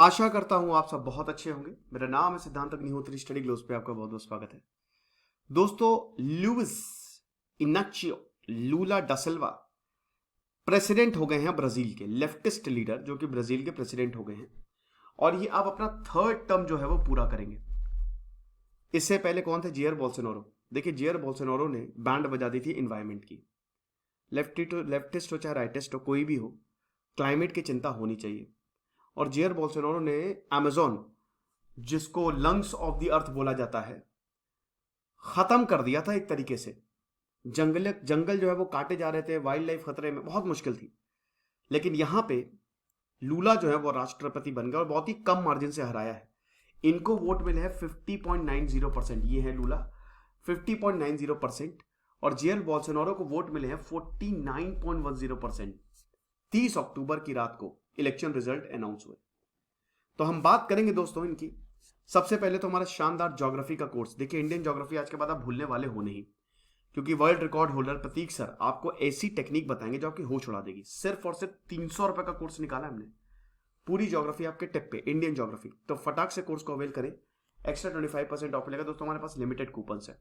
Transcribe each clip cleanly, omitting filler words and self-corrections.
आशा करता हूं आप सब बहुत अच्छे होंगे। मेरा नाम है सिद्धांत अग्निहोत्री। स्टडी ग्लोस पे आपका बहुत बहुत स्वागत है। दोस्तों, लुइस इनाचियो लूला डा सिल्वा प्रेसिडेंट हो गए हैं ब्राजील के, लेफ्टिस्ट लीडर जो कि ब्राजील के प्रेसिडेंट हो गए हैं और ये अब अपना थर्ड टर्म जो है वो पूरा करेंगे। इससे पहले कौन थे? Jair Bolsonaro. देखिए, जेयर बोल्सोनारो ने बैंड बजा दी थी इन्वायरमेंट की। लेफ्टिस्ट हो चाहे राइटिस्ट हो, कोई भी हो, क्लाइमेट की चिंता होनी चाहिए। और जेयर बोल्सोनारो ने अमेजोन, जिसको लंग्स ऑफ द अर्थ बोला जाता है, खत्म कर दिया था एक तरीके से। जंगल जो है वो काटे जा रहे थे, वाइल्ड लाइफ खतरे में, बहुत मुश्किल थी। लेकिन यहां पे लूला जो है वो राष्ट्रपति बन गया और बहुत ही कम मार्जिन से हराया है। इनको वोट मिले हैं 50.90%। ये है लूला, 50.90%। और जेयर बोल्सोनारो को वोट मिले हैं 49.10%। 30 अक्टूबर की रात को इलेक्शन रिजल्ट अनाउंस हुए। तो हम बात करेंगे दोस्तों इनकी। सबसे पहले तो हमारा शानदार ज्योग्राफी का कोर्स। देखिए, इंडियन ज्योग्राफी आज के बाद आप भूलने वाले हो नहीं, क्योंकि वर्ल्ड रिकॉर्ड होल्डर प्रतीक सर आपको ऐसी टेक्निक बताएंगे जो आपकी होश उड़ा देगी। सिर्फ और सिर्फ 300 रुपए का कोर्स निकाला हमने, पूरी ज्योग्राफी आपके टिप पे, इंडियन ज्योग्राफी। तो फटाक से कोर्स को अवेल करें, एक्स्ट्रा 25% ऑफ मिलेगा दोस्तों। हमारे पास लिमिटेड कूपन है।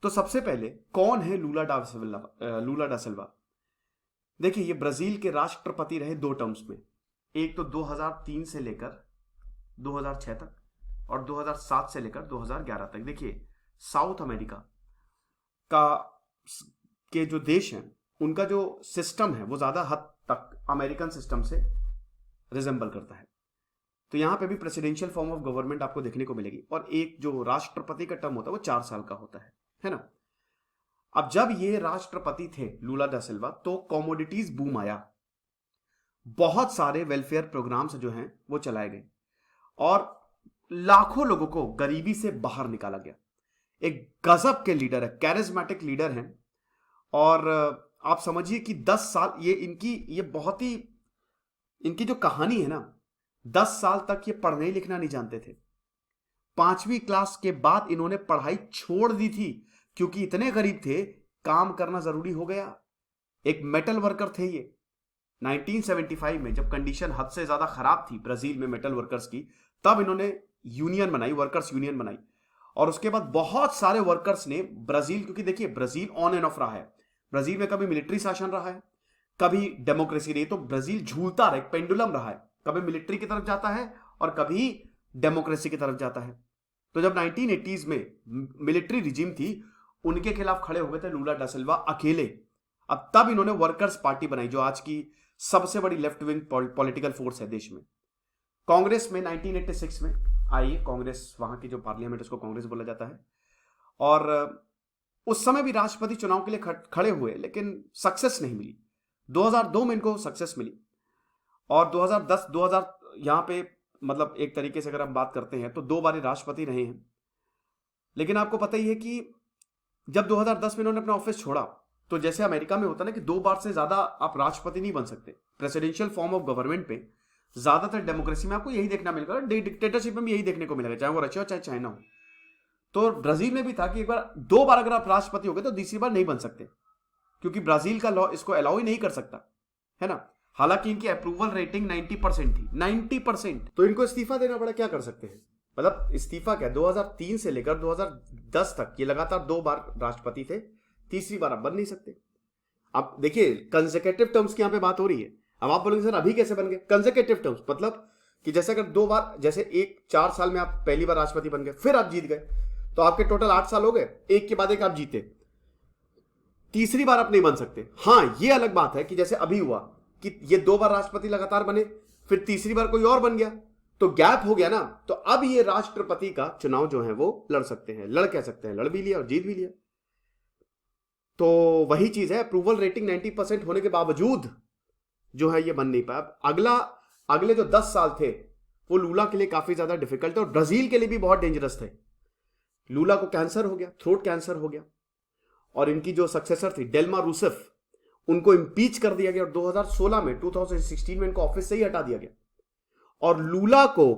तो सबसे पहले कौन है लूला डा सिल्वा? देखिए, ये ब्राजील के राष्ट्रपति रहे 2 टर्म्स में। एक तो 2003 से लेकर 2006 तक और 2007 से लेकर 2011 तक। देखिए, साउथ अमेरिका का के जो देश हैं, उनका जो सिस्टम है वो ज्यादा हद तक अमेरिकन सिस्टम से रिजेंबल करता है। तो यहां पे भी प्रेसिडेंशियल फॉर्म ऑफ गवर्नमेंट आपको देखने को मिलेगी और एक जो राष्ट्रपति का टर्म होता है वो 4 साल का होता है ना। अब जब ये राष्ट्रपति थे लूला डा सिल्वा, तो कॉमोडिटीज बूम आया, बहुत सारे वेलफेयर प्रोग्राम्स जो हैं वो चलाए गए और लाखों लोगों को गरीबी से बाहर निकाला गया। एक गजब के लीडर है, कैरिज्मेटिक लीडर हैं। और आप समझिए कि 10 साल ये बहुत ही, इनकी जो कहानी है ना, 10 साल तक ये पढ़ने लिखना नहीं जानते थे। 5वीं क्लास के बाद इन्होंने पढ़ाई छोड़ दी थी, क्योंकि इतने गरीब थे, काम करना जरूरी हो गया। एक मेटल वर्कर थे ये। 1975 में जब कंडीशन हद से ज्यादा खराब थी ब्राजील में मेटल वर्कर्स की, तब इन्होंने यूनियन बनाई, वर्कर्स यूनियन बनाई। और उसके बाद बहुत सारे वर्कर्स ने ब्राजील, क्योंकि देखिए ब्राजील ऑन एंड ऑफ रहा है, ब्राजील में कभी मिलिट्री शासन रहा है, कभी डेमोक्रेसी रही। तो ब्राजील झूलता रहा, एक पेंडुलम रहा है, कभी मिलिट्री की तरफ जाता है और कभी डेमोक्रेसी की तरफ जाता है। तो जब 1980s में मिलिट्री रिजीम थी, उनके खिलाफ खड़े हो गए थे लूला डा सिल्वा अकेले। अब तब इन्होंने वर्कर्स पार्टी बनाई, जो आज की सबसे बड़ी लेफ्ट विंग पॉलिटिकल फोर्स है देश में। कांग्रेस में 1986 में आई कांग्रेस, वहां की जो पार्लियामेंट, उसको कांग्रेस बोला जाता है। और उस समय भी राष्ट्रपति चुनाव के लिए खड़े हुए, लेकिन सक्सेस नहीं मिली। 2002 में इनको सक्सेस मिली और 2010 2000 यहां पे, मतलब एक तरीके से अगर हम बात करते हैं तो 2 बार राष्ट्रपति रहे हैं। लेकिन आपको पता ही है कि जब 2010 में इन्होंने अपना ऑफिस छोड़ा, तो जैसे अमेरिका में होता है ना कि 2 बार से ज्यादा आप राष्ट्रपति नहीं बन सकते। प्रेसिडेंशियल फॉर्म ऑफ गवर्नमेंट पे ज्यादातर डेमोक्रेसी में आपको यही देखना मिलेगा, डिक्टेटरशिप में भी यही देखने को मिलेगा, चाहे वो रशिया हो चाहे चाइना हो। तो ब्राजील में भी था कि एक बार 2 बार अगर आप राष्ट्रपति हो गए तो तीसरी बार नहीं बन सकते, क्योंकि ब्राजील का लॉ इसको अलाउ ही नहीं कर सकता, है ना। हालांकि इनकी अप्रूवल रेटिंग 90% थी, 90%। तो इनको इस्तीफा देना पड़ा, क्या कर सकते हैं। मतलब इस्तीफा क्या, 2003 से लेकर 2010 तक ये लगातार 2 बार राष्ट्रपति थे, तीसरी बार आप बन नहीं सकते। अब देखिए, कंसेक्यूटिव टर्म्स की यहां पे बात हो रही है। अब आप बोलेंगे सर अभी कैसे बन गए कंसेक्यूटिव टर्म्स? मतलब कि जैसे अगर 2 बार, जैसे 4 साल में आप पहली बार राष्ट्रपति बन गए, फिर आप जीत गए, तो आपके टोटल 8 साल हो गए, एक के बाद एक आप जीते, तीसरी बार आप नहीं बन सकते। हाँ, ये अलग बात है कि जैसे अभी हुआ कि ये 2 बार राष्ट्रपति लगातार बने, फिर तीसरी बार कोई और बन गया, तो गैप हो गया ना। तो अब ये राष्ट्रपति का चुनाव जो है वो लड़ सकते हैं, लड़ कह सकते हैं, लड़ भी लिया और जीत भी लिया। तो वही चीज है, अप्रूवल रेटिंग 90% होने के बावजूद जो है ये बन नहीं पाया। अगले जो 10 साल थे वो लूला के लिए काफी ज्यादा डिफिकल्ट थे और ब्राजील के लिए भी बहुत डेंजरस थे। लूला को कैंसर हो गया, थ्रोट कैंसर हो गया, और इनकी जो सक्सेसर थी डेल्मा रूसेफ, उनको इंपीच कर दिया गया और 2016 में इनको ऑफिस से ही हटा दिया गया। और लूला को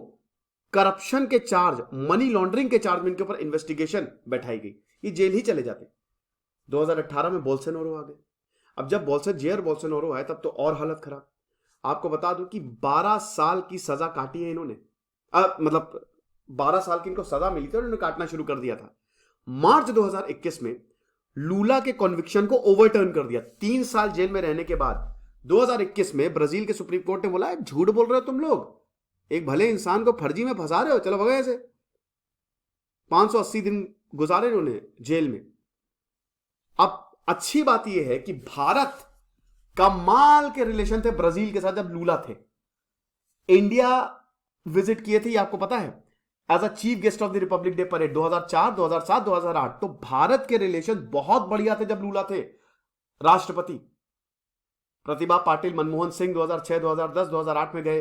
करप्शन के चार्ज, मनी लॉन्ड्रिंग के चार्ज में इनके ऊपर इन्वेस्टिगेशन बैठाई गई, ये जेल ही चले जाते। 2018 में बोल्सोनारो आ गए। अब जब जेयर बोल्सोनारो आए तब तो और हालत खराब। आपको बता दूं कि 12 साल की सजा काटी है इन्होंने। मतलब 12 साल की इनको सजा मिली थी और इन्होंने काटना शुरू कर दिया था। मार्च 2021 में लूला के कॉन्विक्शन को ओवरटर्न कर दिया। 3 साल जेल में रहने के बाद 2021 में ब्राजील के सुप्रीम कोर्ट ने बोला झूठ बोल रहे हो तुम लोग, एक भले इंसान को फर्जी में फंसा रहे हो, चलो भगा ऐसे। 580 दिन गुजारे उन्होंने जेल में। अब अच्छी बात यह है कि भारत कमाल के रिलेशन थे ब्राजील के साथ जब लूला थे। इंडिया विजिट किए थे, आपको पता है, as a chief guest of the republic day parade 2004, 2007, 2008। तो भारत के रिलेशन बहुत बढ़िया थे जब लूला थे राष्ट्रपति। प्रतिभा पाटिल, मनमोहन सिंह 2006, 2010, 2008 में गए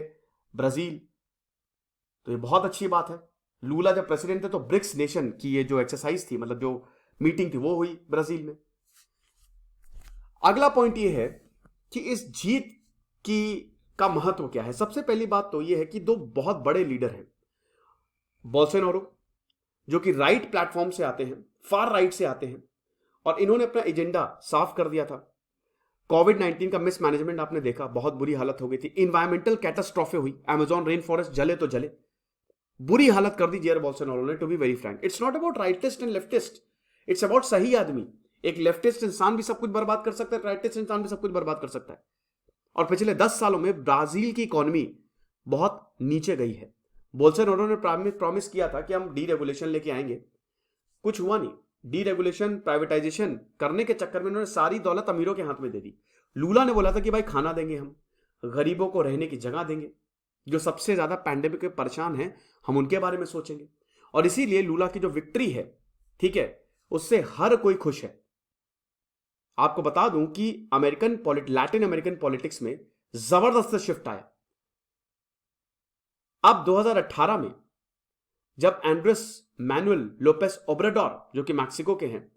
ब्राजील। तो ये बहुत अच्छी बात है। लूला जब प्रेसिडेंट थे तो ब्रिक्स नेशन की ये जो एक्सरसाइज थी, मतलब जो मीटिंग थी, वो हुई ब्राजील में। अगला पॉइंट ये है कि इस जीत का महत्व क्या है। सबसे पहली बात तो यह है कि दो बहुत बड़े लीडर हैं, बोल्सोनारो जो कि राइट प्लेटफॉर्म से आते हैं, फार राइट से आते हैं, और इन्होंने अपना एजेंडा साफ कर दिया था। कोविड-19 का मिसमैनेजमेंट आपने देखा, बहुत बुरी हालत हो गई थी। इन्वायरमेंटल कैटास्ट्रोफे हुई, अमेजॉन रेन फॉरेस्ट जले तो जले, बुरी हालत कर दी जेयर बोल्सोनारो ने। To be very frank, it's not about rightist and leftist, it's about सही आदमी। एक लेफ्टिस्ट इंसान भी सब कुछ बर्बाद कर सकता है, राइटिस्ट इंसान भी सब कुछ बर्बाद कर सकता है। और पिछले 10 सालों में ब्राजील की इकोनॉमी बहुत नीचे गई है। बोल्सोनारो ने प्रॉमिस किया था कि हम डीरेगुलेशन लेके आएंगे, कुछ हुआ नहीं। डीरेगुलेशन, प्राइवेटाइजेशन करने के चक्कर में उन्होंने सारी दौलत अमीरों के हाथ में दे दी। लूला ने बोला था कि भाई खाना देंगे, हम गरीबों को रहने की जगह देंगे, जो सबसे ज्यादा पैंडेमिक में परेशान हैं हम उनके बारे में सोचेंगे। और इसीलिए लूला की जो विक्ट्री है, ठीक है, उससे हर कोई खुश है। आपको बता दूं कि लैटिन अमेरिकन पॉलिटिक्स में जबरदस्त शिफ्ट आया। अब 2018 में जब एंड्रेस मैनुअल लोपेस ओब्राडोर, जो कि मैक्सिको के हैं,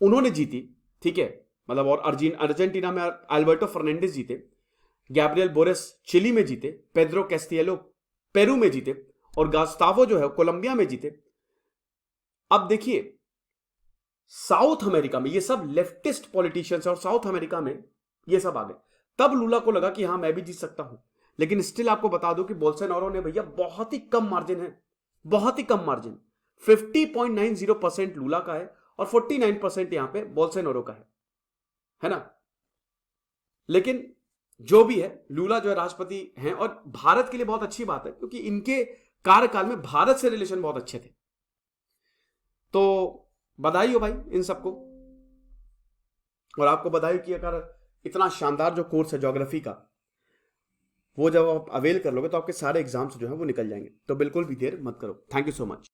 उन्होंने जीती, ठीक है, मतलब, और अर्जेंटीना में अल्बर्टो फर्नांडिस जीते, गैब्रियल बोरेस चिली में जीते, पेड्रो कैस्टियलो पेरू में जीते, और गास्तावो जो है कोलंबिया में जीते। अब देखिए साउथ अमेरिका में ये सब लेफ्टिस्ट पॉलिटिशियंस, और साउथ अमेरिका में ये सब आ गए। तब लूला को लगा कि हां मैं भी जीत सकता हूं। लेकिन स्टिल आपको बता दूं कि बोल्सोनारो ने, भैया बहुत ही कम मार्जिन है, बहुत ही कम मार्जिन, 50.90% लूला का है और 49% यहां पे बोल्सोनारो का है ना। लेकिन जो भी है, लूला जो है राष्ट्रपति हैं, और भारत के लिए बहुत अच्छी बात है क्योंकि इनके कार्यकाल में भारत से रिलेशन बहुत अच्छे थे। तो बधाई हो भाई इन सबको। और आपको बधाई कि अगर इतना शानदार जो कोर्स है ज्योग्राफी का, वो जब आप अवेल कर लोगे तो आपके सारे एग्जाम्स जो है वो निकल जाएंगे। तो बिल्कुल भी देर मत करो। Thank you so much.